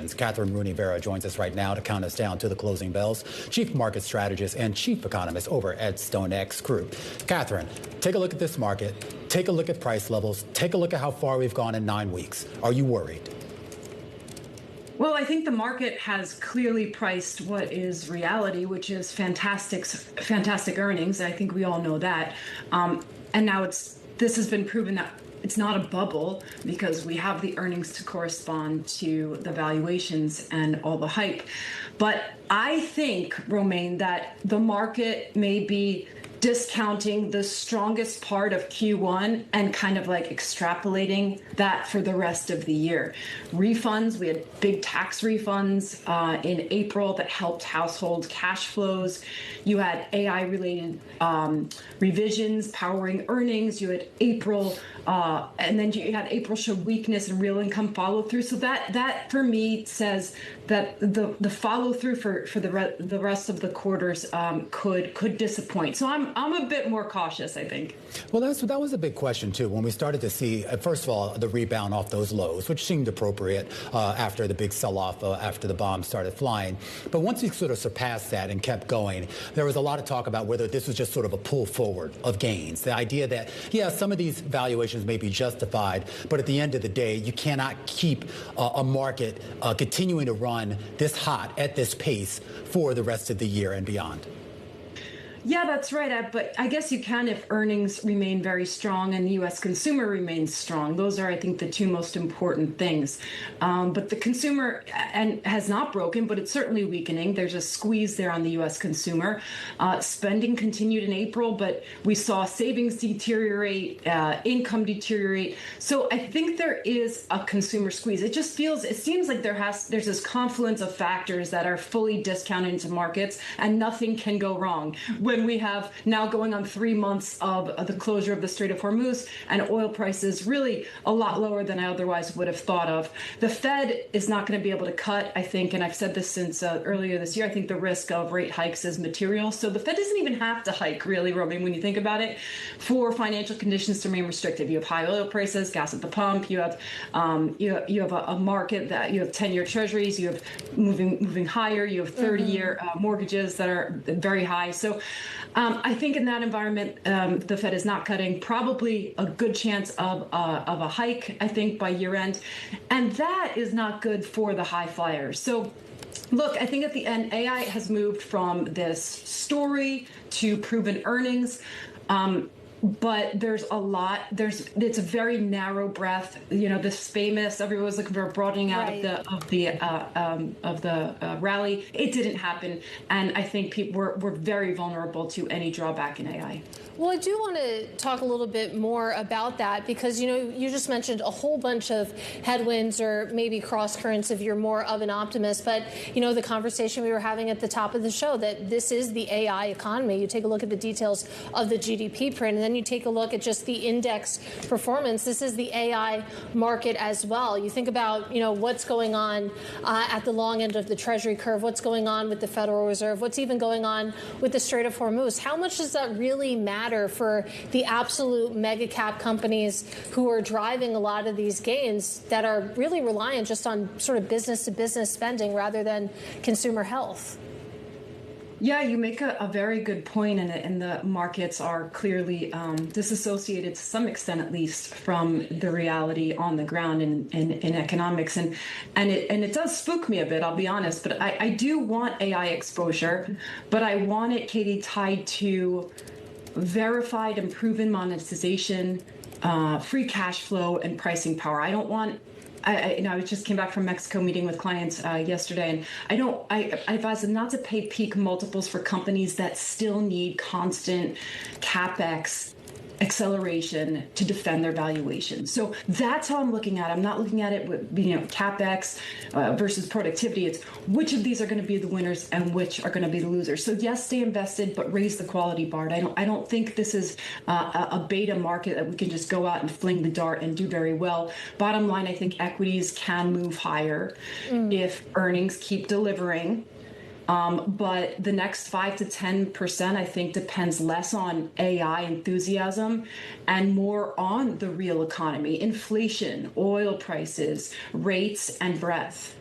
valuations. Kathryn Rooney Vera joins us right now to count us down to the closing bells. Chief market strategist and chief economist over at StoneX Group. Kathryn, take a look at this market. Take a look at price levels. Take a look at how far we've gone in 9 weeks. Are you worried? Well, I think the market has clearly priced what is reality, which is fantastic earnings. I think we all know that. And now this has been proven that it's not a bubble because we have the earnings to correspond to the valuations and all the hype. But I think, Romaine, that the market may be discounting the strongest part of Q1 and kind of like extrapolating that for the rest of the year. Refunds, we had big tax refunds in April that helped household cash flows. You had AI-related revisions powering earnings. You had April, and then you had April show weakness and real income follow through. So that for me says that the follow through for the rest of the quarters could disappoint. So I'm a bit more cautious, I think. Well, that was a big question too. When we started to see, first of all, the rebound off those lows, which seemed appropriate after the big sell-off after the bombs started flying. But once we sort of surpassed that and kept going, there was a lot of talk about whether this was just sort of a pull forward of gains. The idea that, yeah, some of these valuations may be justified, but at the end of the day, you cannot keep a market continuing to run this hot at this pace for the rest of the year and beyond. Yeah, that's right. But I guess you can if earnings remain very strong and the U.S. consumer remains strong. Those are, I think, the two most important things. But the consumer has not broken, but it's certainly weakening. There's a squeeze there on the U.S. consumer. Spending continued in April, but we saw savings deteriorate, income deteriorate. So I think there is a consumer squeeze. It seems like there's this confluence of factors that are fully discounted into markets, and nothing can go wrong. When we have now going on 3 months of the closure of the Strait of Hormuz and oil prices really a lot lower than I otherwise would have thought of. The Fed is not going to be able to cut, I think, and I've said this since earlier this year, I think the risk of rate hikes is material. So the Fed doesn't even have to hike, really, Romaine, when you think about it, for financial conditions to remain restrictive. You have high oil prices, gas at the pump, you have a market that you have 10-year treasuries, you have moving higher, you have 30-year mortgages that are very high. So I think in that environment, the Fed is not cutting. Probably a good chance of a hike, I think, by year end. And that is not good for the high flyers. So look, I think at the end, AI has moved from this story to proven earnings. But there's a lot. It's a very narrow breath. You know, this famous. Everyone was looking for a broadening out of the rally. It didn't happen, and I think people were very vulnerable to any drawback in AI. Well, I do want to talk a little bit more about that because, you know, you just mentioned a whole bunch of headwinds or maybe cross currents if you're more of an optimist. But, you know, the conversation we were having at the top of the show that this is the AI economy. You take a look at the details of the GDP print and then you take a look at just the index performance. This is the AI market as well. You think about, you know, what's going on at the long end of the Treasury curve, what's going on with the Federal Reserve, what's even going on with the Strait of Hormuz. How much does that really matter for the absolute mega cap companies who are driving a lot of these gains that are really reliant just on sort of business to business spending rather than consumer health? Yeah, you make a very good point, and the markets are clearly disassociated to some extent, at least, from the reality on the ground in economics, and it does spook me a bit, I'll be honest. But I do want AI exposure, but I want it, Katie, tied to verified and proven monetization, free cash flow, and pricing power. I don't want. I just came back from Mexico meeting with clients yesterday, and I advise them not to pay peak multiples for companies that still need constant CapEx acceleration to defend their valuation. So that's how I'm looking at it. I'm not looking at it with, you know, CapEx versus productivity. It's which of these are going to be the winners and which are going to be the losers. So yes, stay invested, but raise the quality bar. I don't think this is a beta market that we can just go out and fling the dart and do very well. Bottom line, I think equities can move higher if earnings keep delivering. But the next 5 to 10%, I think, depends less on AI enthusiasm and more on the real economy, inflation, oil prices, rates, and breadth.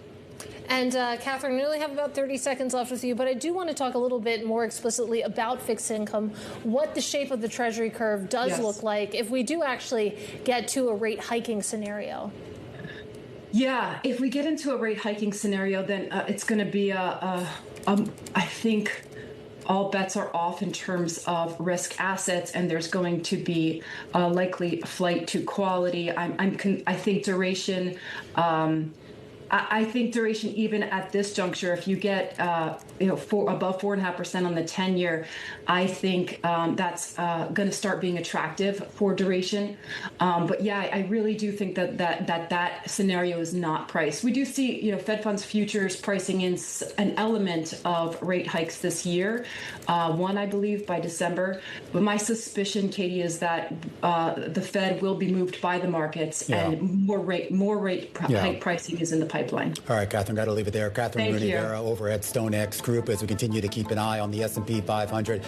And Kathryn, we only have about 30 seconds left with you, but I do want to talk a little bit more explicitly about fixed income, what the shape of the Treasury curve does look like if we do actually get to a rate hiking scenario. Yeah, if we get into a rate hiking scenario, then it's going to be I think all bets are off in terms of risk assets, and there's going to be a likely flight to quality. I think duration. I think duration, even at this juncture, if you get above 4.5% on the 10-year, I think that's going to start being attractive for duration. But yeah, I really do think that scenario is not priced. We do see Fed funds futures pricing in an element of rate hikes this year, one I believe by December. But my suspicion, Katie, is that the Fed will be moved by the markets, and more rate hike pricing is in the pipeline. All right, Kathryn, got to leave it there. Kathryn Rooney Vera over at StoneX Group as we continue to keep an eye on the S&P 500.